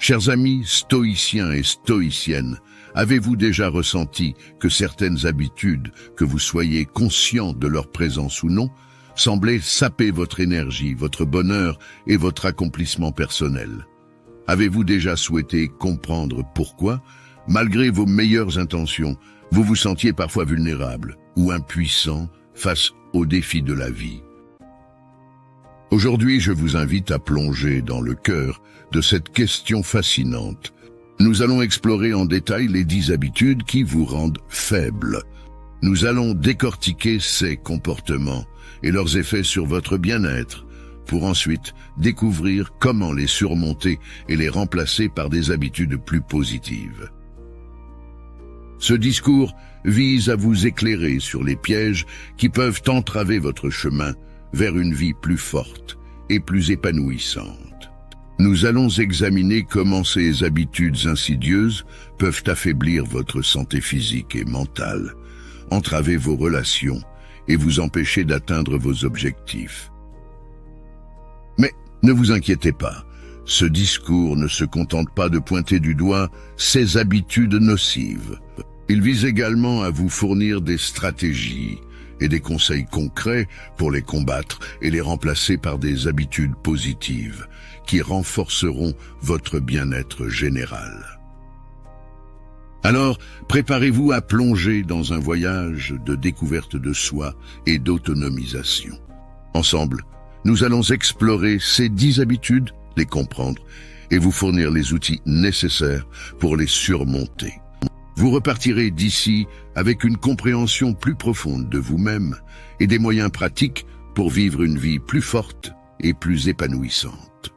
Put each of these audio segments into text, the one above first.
Chers amis stoïciens et stoïciennes, avez-vous déjà ressenti que certaines habitudes, que vous soyez conscient de leur présence ou non, semblaient saper votre énergie, votre bonheur et votre accomplissement personnel? Avez-vous déjà souhaité comprendre pourquoi, malgré vos meilleures intentions, vous vous sentiez parfois vulnérable ou impuissant face aux défis de la vie? Aujourd'hui, je vous invite à plonger dans le cœur de cette question fascinante. Nous allons explorer en détail les 10 habitudes qui vous rendent faible. Nous allons décortiquer ces comportements et leurs effets sur votre bien-être, pour ensuite découvrir comment les surmonter et les remplacer par des habitudes plus positives. Ce discours vise à vous éclairer sur les pièges qui peuvent entraver votre chemin vers une vie plus forte et plus épanouissante. Nous allons examiner comment ces habitudes insidieuses peuvent affaiblir votre santé physique et mentale, entraver vos relations et vous empêcher d'atteindre vos objectifs. Mais ne vous inquiétez pas, ce discours ne se contente pas de pointer du doigt ces habitudes nocives. Il vise également à vous fournir des stratégies et des conseils concrets pour les combattre et les remplacer par des habitudes positives qui renforceront votre bien-être général. Alors, préparez-vous à plonger dans un voyage de découverte de soi et d'autonomisation. Ensemble, nous allons explorer ces 10 habitudes, les comprendre et vous fournir les outils nécessaires pour les surmonter. Vous repartirez d'ici avec une compréhension plus profonde de vous-même et des moyens pratiques pour vivre une vie plus forte et plus épanouissante.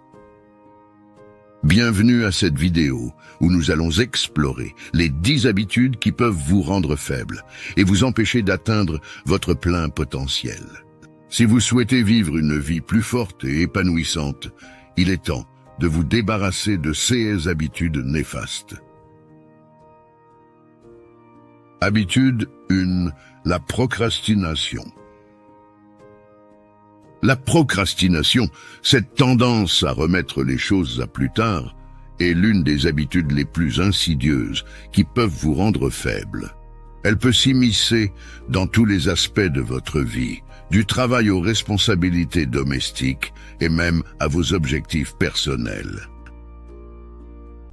Bienvenue à cette vidéo où nous allons explorer les 10 habitudes qui peuvent vous rendre faible et vous empêcher d'atteindre votre plein potentiel. Si vous souhaitez vivre une vie plus forte et épanouissante, il est temps de vous débarrasser de ces habitudes néfastes. Habitude 1. La procrastination. La procrastination, cette tendance à remettre les choses à plus tard, est l'une des habitudes les plus insidieuses qui peuvent vous rendre faible. Elle peut s'immiscer dans tous les aspects de votre vie, du travail aux responsabilités domestiques et même à vos objectifs personnels.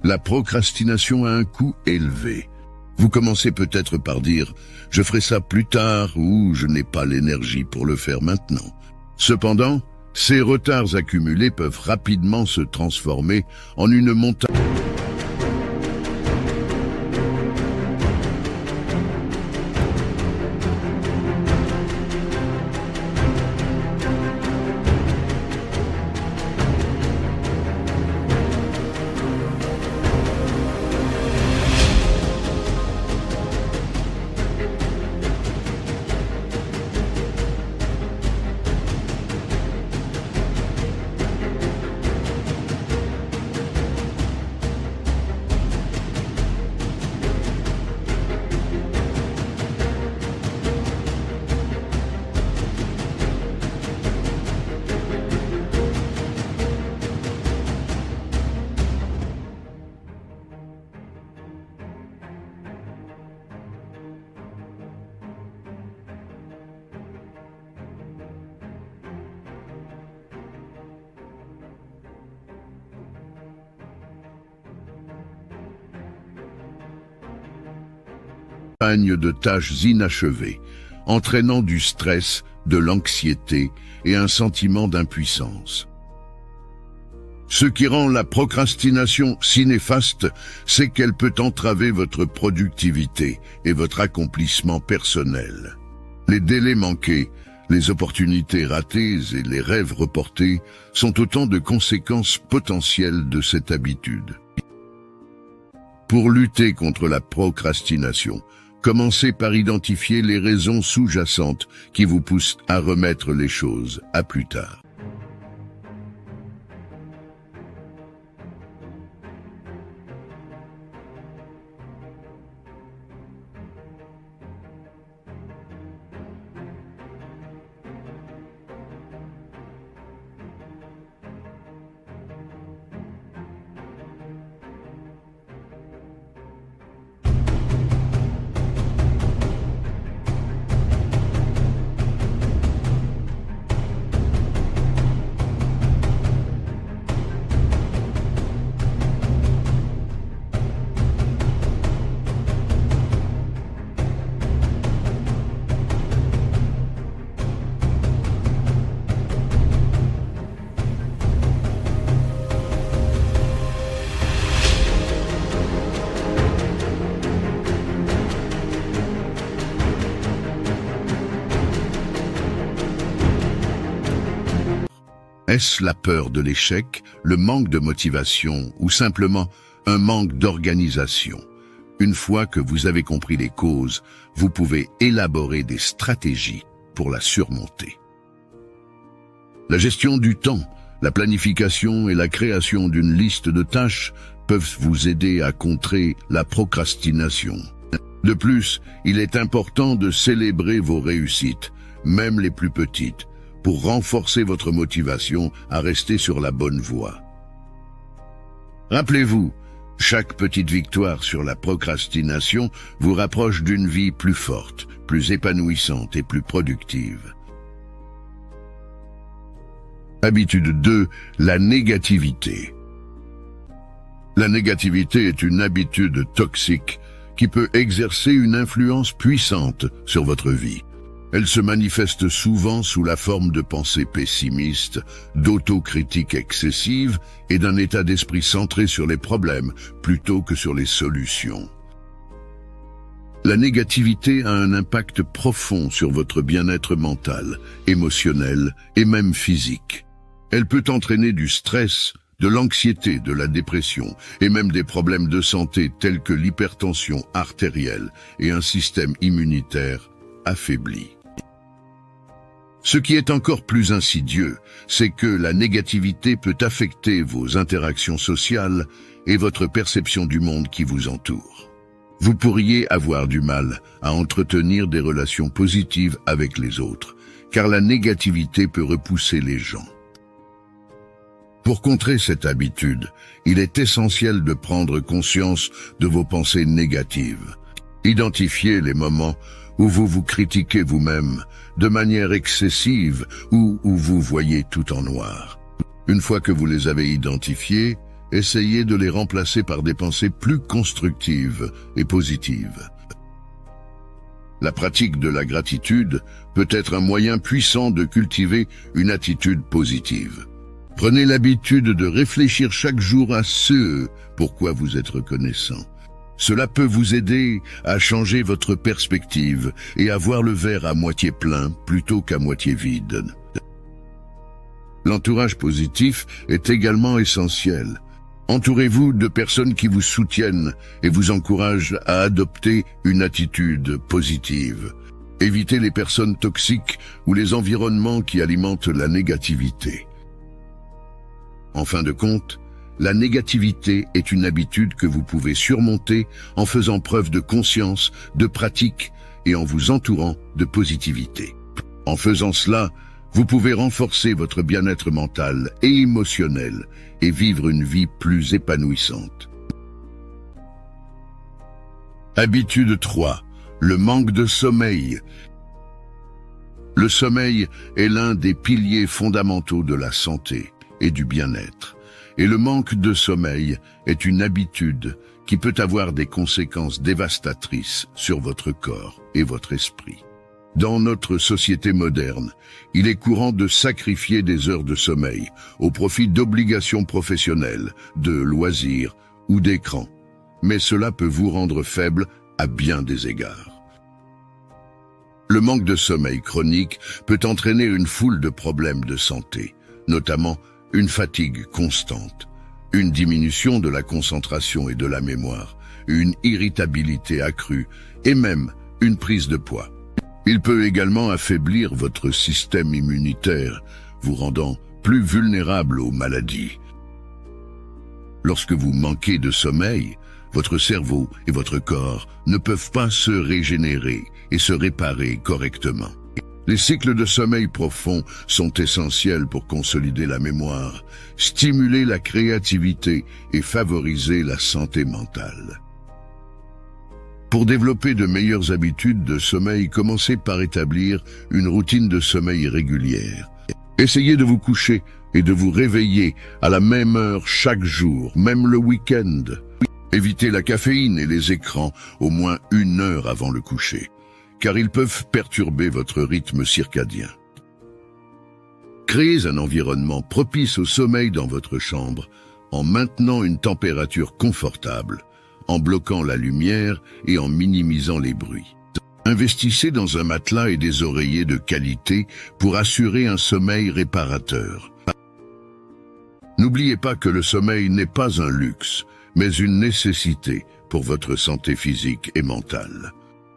La procrastination a un coût élevé. Vous commencez peut-être par dire « je ferai ça plus tard » ou « je n'ai pas l'énergie pour le faire maintenant ». Cependant, ces retards accumulés peuvent rapidement se transformer en une montagne. De tâches inachevées, entraînant du stress, de l'anxiété et un sentiment d'impuissance. Ce qui rend la procrastination si néfaste, c'est qu'elle peut entraver votre productivité et votre accomplissement personnel. Les délais manqués, les opportunités ratées et les rêves reportés sont autant de conséquences potentielles de cette habitude. Pour lutter contre la procrastination, commencez par identifier les raisons sous-jacentes qui vous poussent à remettre les choses à plus tard. Est-ce la peur de l'échec, le manque de motivation ou simplement un manque d'organisation? Une fois que vous avez compris les causes, vous pouvez élaborer des stratégies pour la surmonter. La gestion du temps, la planification et la création d'une liste de tâches peuvent vous aider à contrer la procrastination. De plus, il est important de célébrer vos réussites, même les plus petites, pour renforcer votre motivation à rester sur la bonne voie. Rappelez-vous, chaque petite victoire sur la procrastination vous rapproche d'une vie plus forte, plus épanouissante et plus productive. Habitude 2, la négativité. La négativité est une habitude toxique qui peut exercer une influence puissante sur votre vie. Elle se manifeste souvent sous la forme de pensées pessimistes, d'autocritique excessive et d'un état d'esprit centré sur les problèmes plutôt que sur les solutions. La négativité a un impact profond sur votre bien-être mental, émotionnel et même physique. Elle peut entraîner du stress, de l'anxiété, de la dépression et même des problèmes de santé tels que l'hypertension artérielle et un système immunitaire affaibli. Ce qui est encore plus insidieux, c'est que la négativité peut affecter vos interactions sociales et votre perception du monde qui vous entoure. Vous pourriez avoir du mal à entretenir des relations positives avec les autres, car la négativité peut repousser les gens. Pour contrer cette habitude, il est essentiel de prendre conscience de vos pensées négatives. Identifiez les moments où vous vous critiquez vous-même de manière excessive ou où vous voyez tout en noir. Une fois que vous les avez identifiés, essayez de les remplacer par des pensées plus constructives et positives. La pratique de la gratitude peut être un moyen puissant de cultiver une attitude positive. Prenez l'habitude de réfléchir chaque jour à ce pourquoi vous êtes reconnaissant. Cela peut vous aider à changer votre perspective et à voir le verre à moitié plein plutôt qu'à moitié vide. L'entourage positif est également essentiel. Entourez-vous de personnes qui vous soutiennent et vous encouragent à adopter une attitude positive. Évitez les personnes toxiques ou les environnements qui alimentent la négativité. En fin de compte, la négativité est une habitude que vous pouvez surmonter en faisant preuve de conscience, de pratique et en vous entourant de positivité. En faisant cela, vous pouvez renforcer votre bien-être mental et émotionnel et vivre une vie plus épanouissante. Habitude 3. Le manque de sommeil. Le sommeil est l'un des piliers fondamentaux de la santé et du bien-être. Et le manque de sommeil est une habitude qui peut avoir des conséquences dévastatrices sur votre corps et votre esprit. Dans notre société moderne, il est courant de sacrifier des heures de sommeil au profit d'obligations professionnelles, de loisirs ou d'écrans. Mais cela peut vous rendre faible à bien des égards. Le manque de sommeil chronique peut entraîner une foule de problèmes de santé, notamment une fatigue constante, une diminution de la concentration et de la mémoire, une irritabilité accrue et même une prise de poids. Il peut également affaiblir votre système immunitaire, vous rendant plus vulnérable aux maladies. Lorsque vous manquez de sommeil, votre cerveau et votre corps ne peuvent pas se régénérer et se réparer correctement. Les cycles de sommeil profond sont essentiels pour consolider la mémoire, stimuler la créativité et favoriser la santé mentale. Pour développer de meilleures habitudes de sommeil, commencez par établir une routine de sommeil régulière. Essayez de vous coucher et de vous réveiller à la même heure chaque jour, même le week-end. Évitez la caféine et les écrans au moins 1 heure avant le coucher, car ils peuvent perturber votre rythme circadien. Créez un environnement propice au sommeil dans votre chambre en maintenant une température confortable, en bloquant la lumière et en minimisant les bruits. Investissez dans un matelas et des oreillers de qualité pour assurer un sommeil réparateur. N'oubliez pas que le sommeil n'est pas un luxe, mais une nécessité pour votre santé physique et mentale.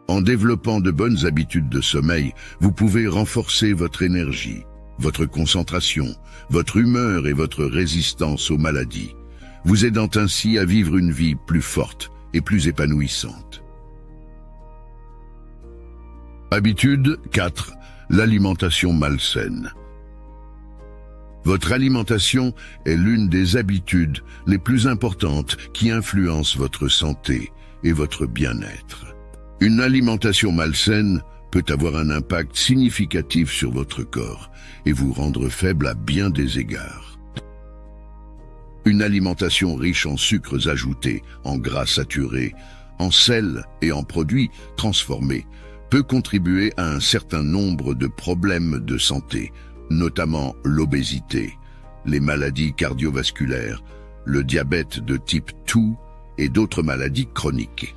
En développant de bonnes habitudes de sommeil, vous pouvez renforcer votre énergie, votre concentration, votre humeur et votre résistance aux maladies, vous aidant ainsi à vivre une vie plus forte et plus épanouissante. Habitude 4. L'alimentation malsaine. Votre alimentation est l'une des habitudes les plus importantes qui influencent votre santé et votre bien-être. Une alimentation malsaine peut avoir un impact significatif sur votre corps et vous rendre faible à bien des égards. Une alimentation riche en sucres ajoutés, en gras saturés, en sel et en produits transformés peut contribuer à un certain nombre de problèmes de santé, notamment l'obésité, les maladies cardiovasculaires, le diabète de type 2 et d'autres maladies chroniques.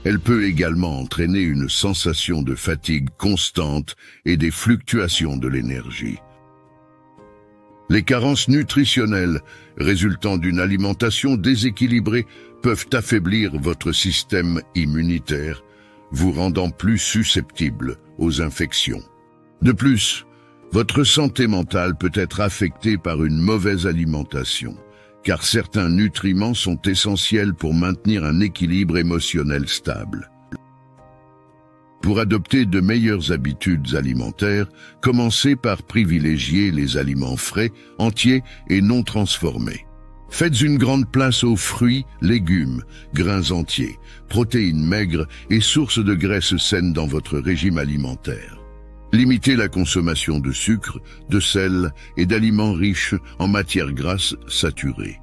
Elle peut également entraîner une sensation de fatigue constante et des fluctuations de l'énergie. Les carences nutritionnelles résultant d'une alimentation déséquilibrée peuvent affaiblir votre système immunitaire, vous rendant plus susceptible aux infections. De plus, votre santé mentale peut être affectée par une mauvaise alimentation, car certains nutriments sont essentiels pour maintenir un équilibre émotionnel stable. Pour adopter de meilleures habitudes alimentaires, commencez par privilégier les aliments frais, entiers et non transformés. Faites une grande place aux fruits, légumes, grains entiers, protéines maigres et sources de graisses saines dans votre régime alimentaire. Limitez la consommation de sucre, de sel et d'aliments riches en matières grasses saturées.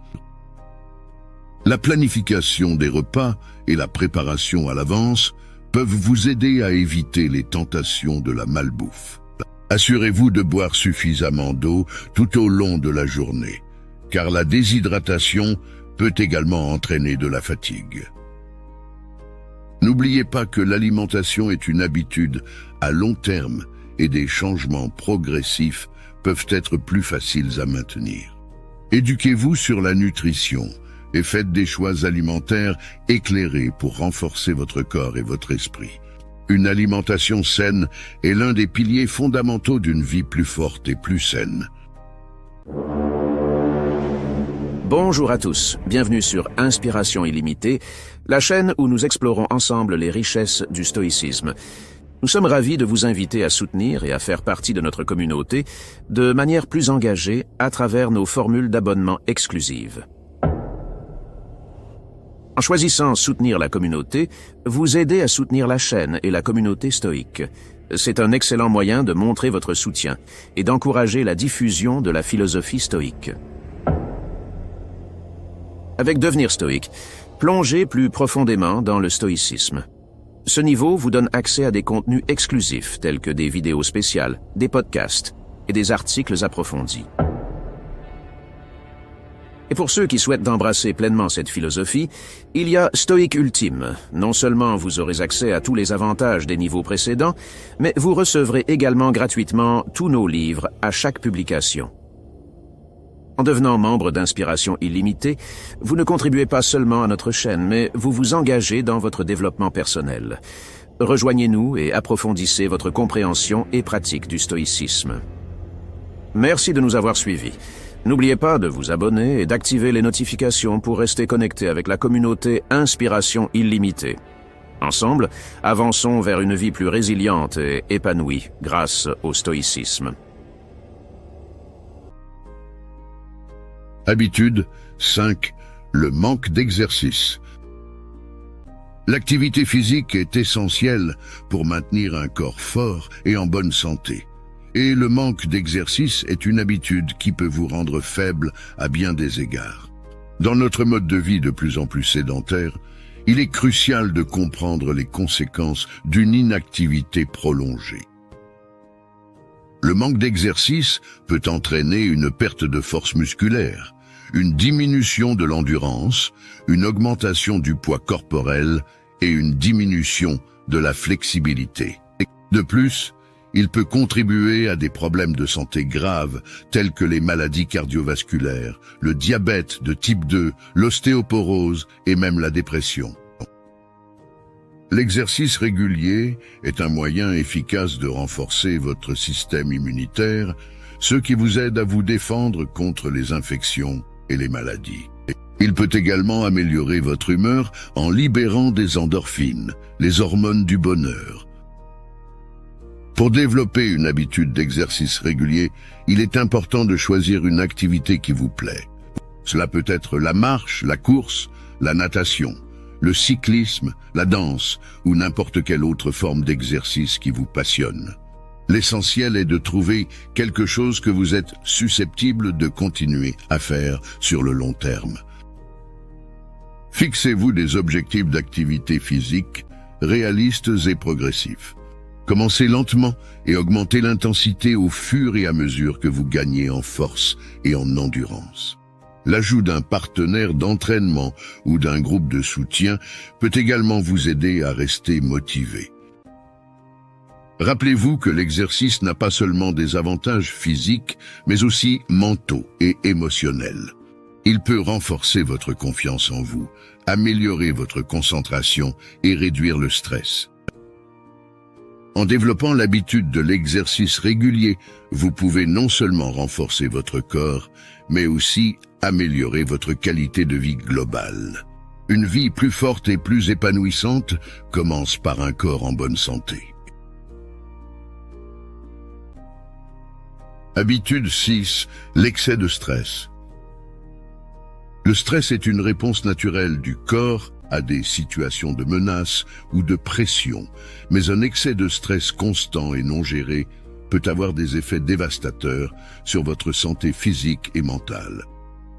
La planification des repas et la préparation à l'avance peuvent vous aider à éviter les tentations de la malbouffe. Assurez-vous de boire suffisamment d'eau tout au long de la journée, car la déshydratation peut également entraîner de la fatigue. N'oubliez pas que l'alimentation est une habitude à long terme et des changements progressifs peuvent être plus faciles à maintenir. Éduquez-vous sur la nutrition et faites des choix alimentaires éclairés pour renforcer votre corps et votre esprit. Une alimentation saine est l'un des piliers fondamentaux d'une vie plus forte et plus saine. Bonjour à tous, bienvenue sur Inspiration illimitée, la chaîne où nous explorons ensemble les richesses du stoïcisme. Nous sommes ravis de vous inviter à soutenir et à faire partie de notre communauté de manière plus engagée à travers nos formules d'abonnement exclusives. En choisissant soutenir la communauté, vous aidez à soutenir la chaîne et la communauté stoïque. C'est un excellent moyen de montrer votre soutien et d'encourager la diffusion de la philosophie stoïque. Avec Devenir stoïque, plongez plus profondément dans le stoïcisme. Ce niveau vous donne accès à des contenus exclusifs tels que des vidéos spéciales, des podcasts et des articles approfondis. Et pour ceux qui souhaitent embrasser pleinement cette philosophie, il y a Stoïque Ultime. Non seulement vous aurez accès à tous les avantages des niveaux précédents, mais vous recevrez également gratuitement tous nos livres à chaque publication. En devenant membre d'Inspiration illimitée, vous ne contribuez pas seulement à notre chaîne, mais vous vous engagez dans votre développement personnel. Rejoignez-nous et approfondissez votre compréhension et pratique du stoïcisme. Merci de nous avoir suivis. N'oubliez pas de vous abonner et d'activer les notifications pour rester connecté avec la communauté Inspiration illimitée. Ensemble, avançons vers une vie plus résiliente et épanouie grâce au stoïcisme. Habitude 5. Le manque d'exercice. L'activité physique est essentielle pour maintenir un corps fort et en bonne santé. Et le manque d'exercice est une habitude qui peut vous rendre faible à bien des égards. Dans notre mode de vie de plus en plus sédentaire, il est crucial de comprendre les conséquences d'une inactivité prolongée. Le manque d'exercice peut entraîner une perte de force musculaire, une diminution de l'endurance, une augmentation du poids corporel et une diminution de la flexibilité. De plus, Il peut contribuer à des problèmes de santé graves tels que les maladies cardiovasculaires, le diabète de type 2, l'ostéoporose et même la dépression. L'exercice régulier est un moyen efficace de renforcer votre système immunitaire, ce qui vous aide à vous défendre contre les infections et les maladies. Il peut également améliorer votre humeur en libérant des endorphines, les hormones du bonheur. Pour développer une habitude d'exercice régulier, il est important de choisir une activité qui vous plaît. Cela peut être la marche, la course, la natation, le cyclisme, la danse ou n'importe quelle autre forme d'exercice qui vous passionne. L'essentiel est de trouver quelque chose que vous êtes susceptible de continuer à faire sur le long terme. Fixez-vous des objectifs d'activité physique réalistes et progressifs. Commencez lentement et augmentez l'intensité au fur et à mesure que vous gagnez en force et en endurance. L'ajout d'un partenaire d'entraînement ou d'un groupe de soutien peut également vous aider à rester motivé. Rappelez-vous que l'exercice n'a pas seulement des avantages physiques, mais aussi mentaux et émotionnels. Il peut renforcer votre confiance en vous, améliorer votre concentration et réduire le stress. En développant l'habitude de l'exercice régulier, vous pouvez non seulement renforcer votre corps, mais aussi améliorer votre qualité de vie globale. Une vie plus forte et plus épanouissante commence par un corps en bonne santé. Habitude 6. L'excès de stress. Le stress est une réponse naturelle du corps à des situations de menace ou de pression, mais un excès de stress constant et non géré peut avoir des effets dévastateurs sur votre santé physique et mentale.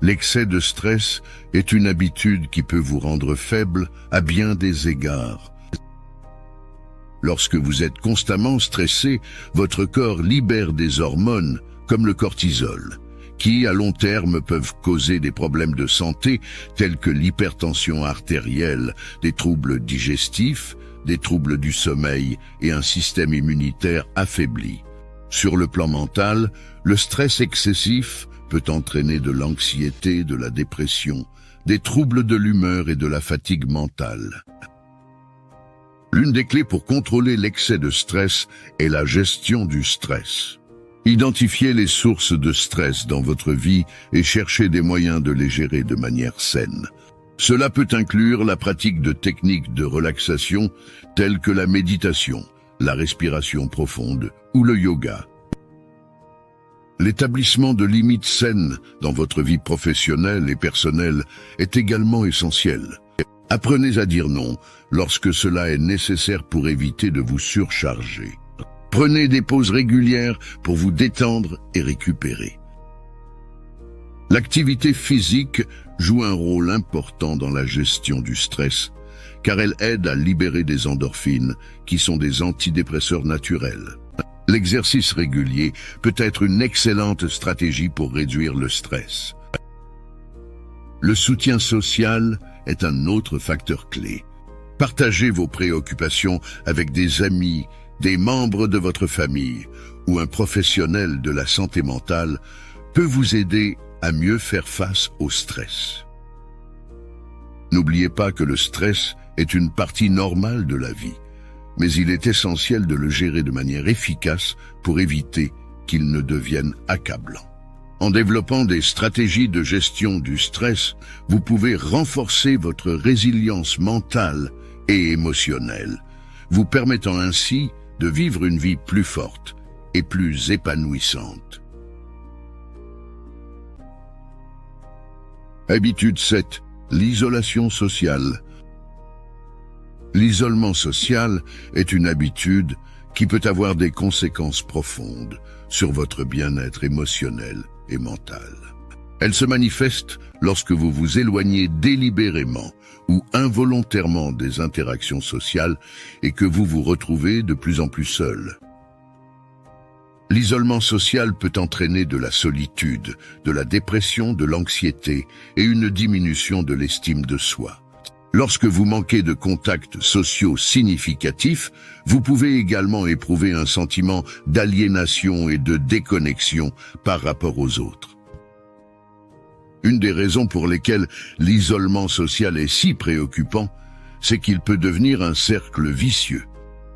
L'excès de stress est une habitude qui peut vous rendre faible à bien des égards. Lorsque vous êtes constamment stressé, votre corps libère des hormones comme le cortisol, qui, à long terme, peuvent causer des problèmes de santé tels que l'hypertension artérielle, des troubles digestifs, des troubles du sommeil et un système immunitaire affaibli. Sur le plan mental, le stress excessif peut entraîner de l'anxiété, de la dépression, des troubles de l'humeur et de la fatigue mentale. L'une des clés pour contrôler l'excès de stress est la gestion du stress. Identifiez les sources de stress dans votre vie et cherchez des moyens de les gérer de manière saine. Cela peut inclure la pratique de techniques de relaxation telles que la méditation, la respiration profonde ou le yoga. L'établissement de limites saines dans votre vie professionnelle et personnelle est également essentiel. Apprenez à dire non lorsque cela est nécessaire pour éviter de vous surcharger. Prenez des pauses régulières pour vous détendre et récupérer. L'activité physique joue un rôle important dans la gestion du stress, car elle aide à libérer des endorphines, qui sont des antidépresseurs naturels. L'exercice régulier peut être une excellente stratégie pour réduire le stress. Le soutien social est un autre facteur clé. Partagez vos préoccupations avec des amis, des membres de votre famille ou un professionnel de la santé mentale peut vous aider à mieux faire face au stress. N'oubliez pas que le stress est une partie normale de la vie, mais il est essentiel de le gérer de manière efficace pour éviter qu'il ne devienne accablant. En développant des stratégies de gestion du stress, vous pouvez renforcer votre résilience mentale et émotionnelle, vous permettant ainsi de vivre une vie plus forte et plus épanouissante. Habitude 7. L'isolation sociale. L'isolement social est une habitude qui peut avoir des conséquences profondes sur votre bien-être émotionnel et mental. Elle se manifeste lorsque vous vous éloignez délibérément ou involontairement des interactions sociales et que vous vous retrouvez de plus en plus seul. L'isolement social peut entraîner de la solitude, de la dépression, de l'anxiété et une diminution de l'estime de soi. Lorsque vous manquez de contacts sociaux significatifs, vous pouvez également éprouver un sentiment d'aliénation et de déconnexion par rapport aux autres. Une des raisons pour lesquelles l'isolement social est si préoccupant, c'est qu'il peut devenir un cercle vicieux.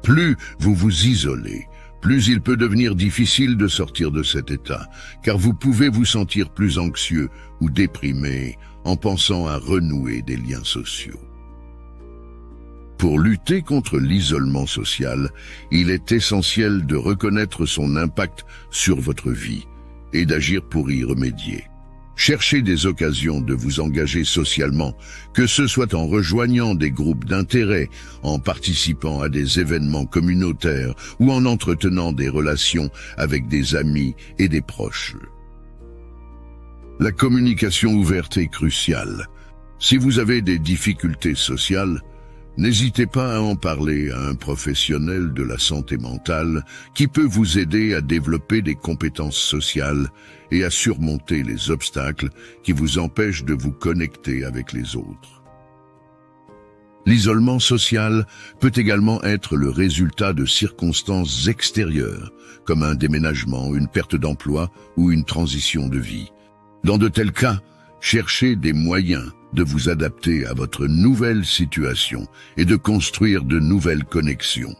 Plus vous vous isolez, plus il peut devenir difficile de sortir de cet état, car vous pouvez vous sentir plus anxieux ou déprimé en pensant à renouer des liens sociaux. Pour lutter contre l'isolement social, il est essentiel de reconnaître son impact sur votre vie et d'agir pour y remédier. Cherchez des occasions de vous engager socialement, que ce soit en rejoignant des groupes d'intérêt, en participant à des événements communautaires ou en entretenant des relations avec des amis et des proches. La communication ouverte est cruciale. Si vous avez des difficultés sociales, n'hésitez pas à en parler à un professionnel de la santé mentale qui peut vous aider à développer des compétences sociales et à surmonter les obstacles qui vous empêchent de vous connecter avec les autres. L'isolement social peut également être le résultat de circonstances extérieures, comme un déménagement, une perte d'emploi ou une transition de vie. Dans de tels cas, cherchez des moyens de vous adapter à votre nouvelle situation et de construire de nouvelles connexions.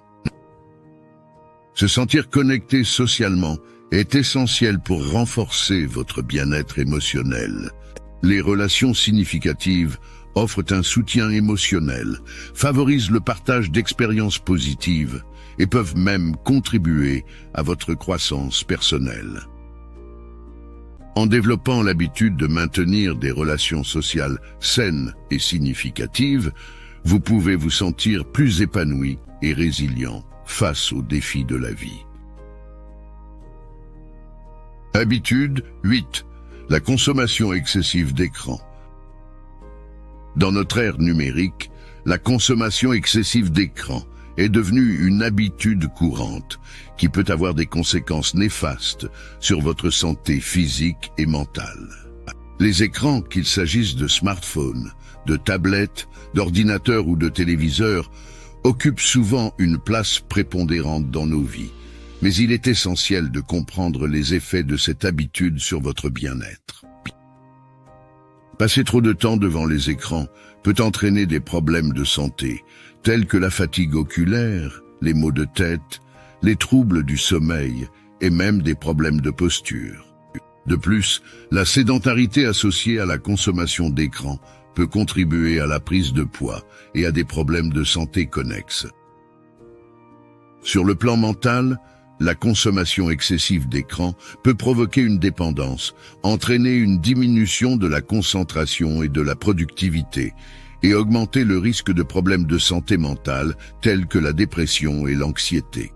Se sentir connecté socialement est essentiel pour renforcer votre bien-être émotionnel. Les relations significatives offrent un soutien émotionnel, favorisent le partage d'expériences positives et peuvent même contribuer à votre croissance personnelle. En développant l'habitude de maintenir des relations sociales saines et significatives, vous pouvez vous sentir plus épanoui et résilient face aux défis de la vie. Habitude 8. La consommation excessive d'écran. Dans notre ère numérique, la consommation excessive d'écran est devenue une habitude courante qui peut avoir des conséquences néfastes sur votre santé physique et mentale. Les écrans, qu'il s'agisse de smartphones, de tablettes, d'ordinateurs ou de téléviseurs, occupent souvent une place prépondérante dans nos vies. Mais il est essentiel de comprendre les effets de cette habitude sur votre bien-être. Passer trop de temps devant les écrans peut entraîner des problèmes de santé, tels que la fatigue oculaire, les maux de tête, les troubles du sommeil et même des problèmes de posture. De plus, la sédentarité associée à la consommation d'écran peut contribuer à la prise de poids et à des problèmes de santé connexes. Sur le plan mental, la consommation excessive d'écran peut provoquer une dépendance, entraîner une diminution de la concentration et de la productivité, et augmenter le risque de problèmes de santé mentale tels que la dépression et l'anxiété.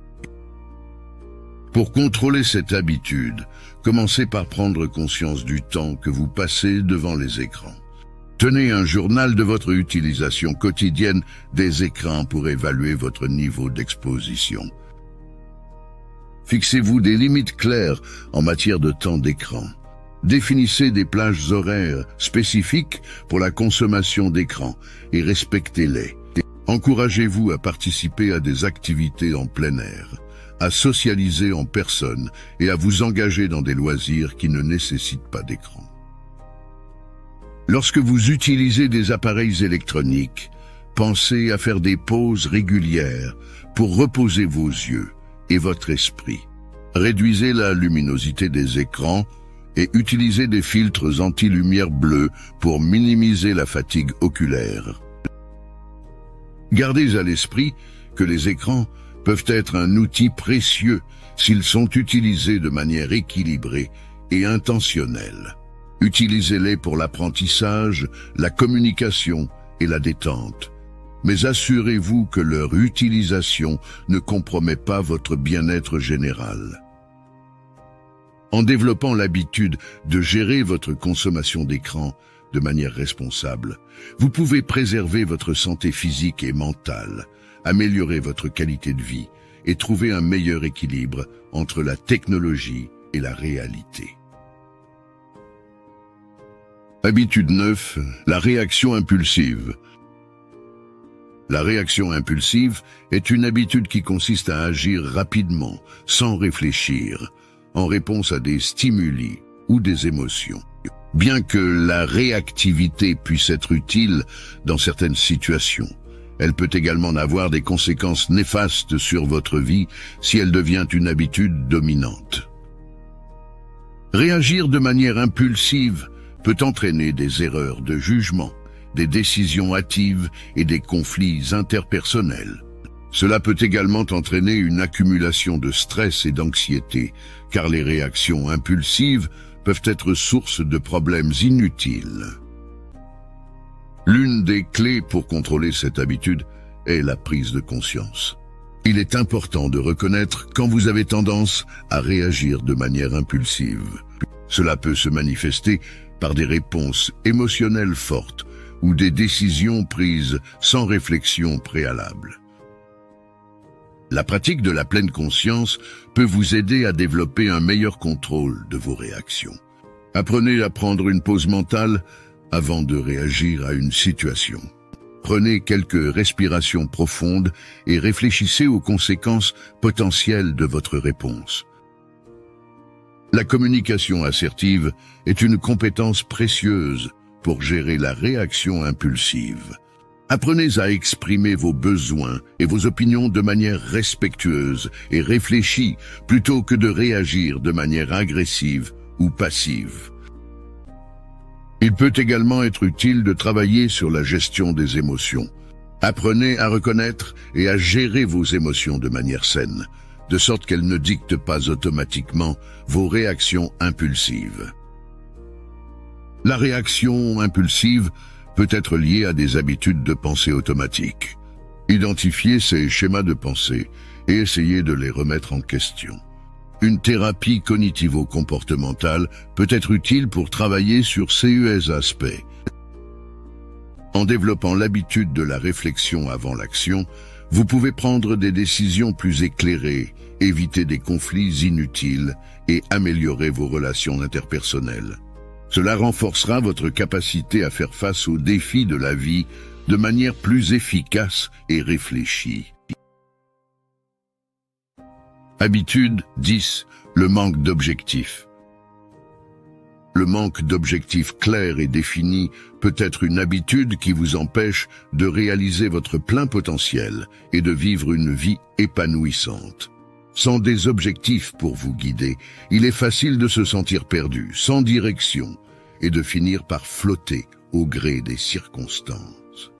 Pour contrôler cette habitude, commencez par prendre conscience du temps que vous passez devant les écrans. Tenez un journal de votre utilisation quotidienne des écrans pour évaluer votre niveau d'exposition. Fixez-vous des limites claires en matière de temps d'écran. Définissez des plages horaires spécifiques pour la consommation d'écran et respectez-les. Encouragez-vous à participer à des activités en plein air, à socialiser en personne et à vous engager dans des loisirs qui ne nécessitent pas d'écran. Lorsque vous utilisez des appareils électroniques, pensez à faire des pauses régulières pour reposer vos yeux et votre esprit. Réduisez la luminosité des écrans et utilisez des filtres anti-lumière bleue pour minimiser la fatigue oculaire. Gardez à l'esprit que les écrans peuvent être un outil précieux s'ils sont utilisés de manière équilibrée et intentionnelle. Utilisez-les pour l'apprentissage, la communication et la détente. Mais assurez-vous que leur utilisation ne compromet pas votre bien-être général. En développant l'habitude de gérer votre consommation d'écran de manière responsable, vous pouvez préserver votre santé physique et mentale, améliorer votre qualité de vie et trouver un meilleur équilibre entre la technologie et la réalité. Habitude 9, la réaction impulsive. La réaction impulsive est une habitude qui consiste à agir rapidement, sans réfléchir, en réponse à des stimuli ou des émotions. Bien que la réactivité puisse être utile dans certaines situations, elle peut également avoir des conséquences néfastes sur votre vie si elle devient une habitude dominante. Réagir de manière impulsive peut entraîner des erreurs de jugement, des décisions hâtives et des conflits interpersonnels. Cela peut également entraîner une accumulation de stress et d'anxiété, car les réactions impulsives peuvent être source de problèmes inutiles. L'une des clés pour contrôler cette habitude est la prise de conscience. Il est important de reconnaître quand vous avez tendance à réagir de manière impulsive. Cela peut se manifester par des réponses émotionnelles fortes ou des décisions prises sans réflexion préalable. La pratique de la pleine conscience peut vous aider à développer un meilleur contrôle de vos réactions. Apprenez à prendre une pause mentale avant de réagir à une situation. Prenez quelques respirations profondes et réfléchissez aux conséquences potentielles de votre réponse. La communication assertive est une compétence précieuse pour gérer la réaction impulsive. Apprenez à exprimer vos besoins et vos opinions de manière respectueuse et réfléchie plutôt que de réagir de manière agressive ou passive. Il peut également être utile de travailler sur la gestion des émotions. Apprenez à reconnaître et à gérer vos émotions de manière saine, de sorte qu'elles ne dictent pas automatiquement vos réactions impulsives. La réaction impulsive peut être liée à des habitudes de pensée automatiques. Identifiez ces schémas de pensée et essayez de les remettre en question. Une thérapie cognitivo-comportementale peut être utile pour travailler sur ces aspects. En développant l'habitude de la réflexion avant l'action, vous pouvez prendre des décisions plus éclairées, éviter des conflits inutiles et améliorer vos relations interpersonnelles. Cela renforcera votre capacité à faire face aux défis de la vie de manière plus efficace et réfléchie. Habitude 10. Le manque d'objectifs. Le manque d'objectifs clairs et définis peut être une habitude qui vous empêche de réaliser votre plein potentiel et de vivre une vie épanouissante. Sans des objectifs pour vous guider, il est facile de se sentir perdu, sans direction, et de finir par flotter au gré des circonstances.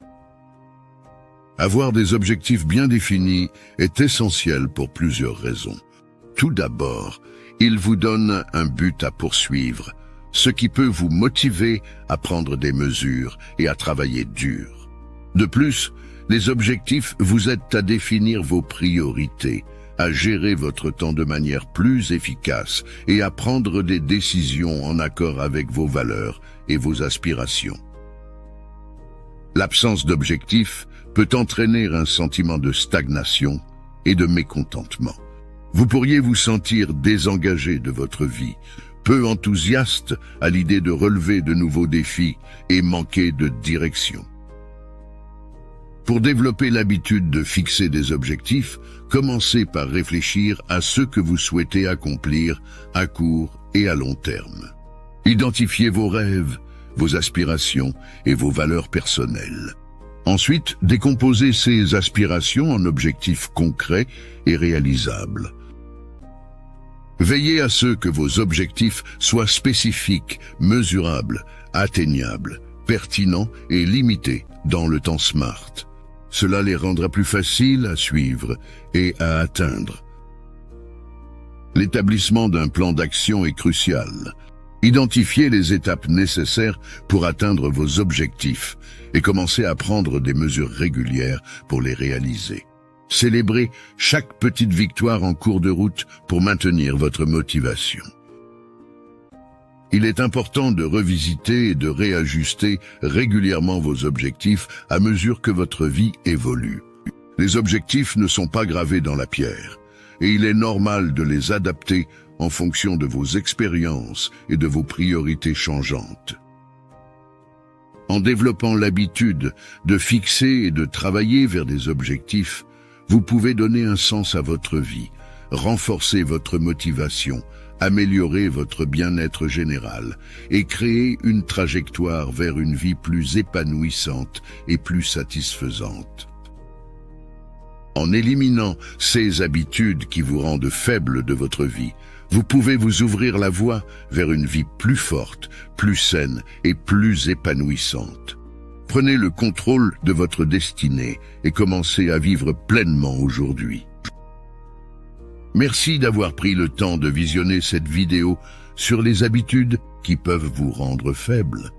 Avoir des objectifs bien définis est essentiel pour plusieurs raisons. Tout d'abord, il vous donne un but à poursuivre, ce qui peut vous motiver à prendre des mesures et à travailler dur. De plus, les objectifs vous aident à définir vos priorités, à gérer votre temps de manière plus efficace et à prendre des décisions en accord avec vos valeurs et vos aspirations. L'absence d'objectifs peut entraîner un sentiment de stagnation et de mécontentement. Vous pourriez vous sentir désengagé de votre vie, peu enthousiaste à l'idée de relever de nouveaux défis et manquer de direction. Pour développer l'habitude de fixer des objectifs, commencez par réfléchir à ce que vous souhaitez accomplir à court et à long terme. Identifiez vos rêves, vos aspirations et vos valeurs personnelles. Ensuite, décomposez ces aspirations en objectifs concrets et réalisables. Veillez à ce que vos objectifs soient spécifiques, mesurables, atteignables, pertinents et limités dans le temps SMART. Cela les rendra plus faciles à suivre et à atteindre. L'établissement d'un plan d'action est crucial. Identifiez les étapes nécessaires pour atteindre vos objectifs et commencez à prendre des mesures régulières pour les réaliser. Célébrez chaque petite victoire en cours de route pour maintenir votre motivation. Il est important de revisiter et de réajuster régulièrement vos objectifs à mesure que votre vie évolue. Les objectifs ne sont pas gravés dans la pierre, et il est normal de les adapter en fonction de vos expériences et de vos priorités changeantes. En développant l'habitude de fixer et de travailler vers des objectifs, vous pouvez donner un sens à votre vie, renforcer votre motivation, améliorer votre bien-être général et créer une trajectoire vers une vie plus épanouissante et plus satisfaisante. En éliminant ces habitudes qui vous rendent faible de votre vie, vous pouvez vous ouvrir la voie vers une vie plus forte, plus saine et plus épanouissante. Prenez le contrôle de votre destinée et commencez à vivre pleinement aujourd'hui. Merci d'avoir pris le temps de visionner cette vidéo sur les habitudes qui peuvent vous rendre faible.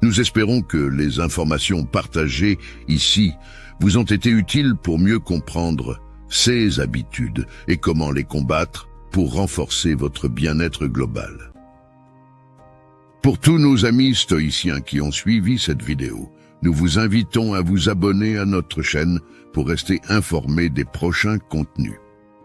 Nous espérons que les informations partagées ici vous ont été utiles pour mieux comprendre ces habitudes et comment les combattre pour renforcer votre bien-être global. Pour tous nos amis stoïciens qui ont suivi cette vidéo, nous vous invitons à vous abonner à notre chaîne pour rester informés des prochains contenus.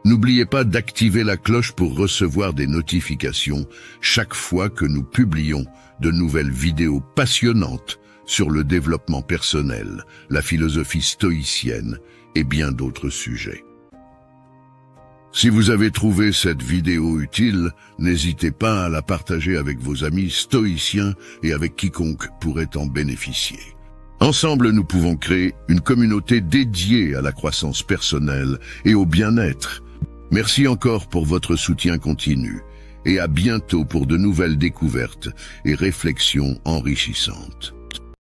N'oubliez pas d'activer la cloche pour recevoir des notifications chaque fois que nous publions de nouvelles vidéos passionnantes sur le développement personnel, la philosophie stoïcienne et bien d'autres sujets. Si vous avez trouvé cette vidéo utile, n'hésitez pas à la partager avec vos amis stoïciens et avec quiconque pourrait en bénéficier. Ensemble, nous pouvons créer une communauté dédiée à la croissance personnelle et au bien-être. Merci encore pour votre soutien continu et à bientôt pour de nouvelles découvertes et réflexions enrichissantes.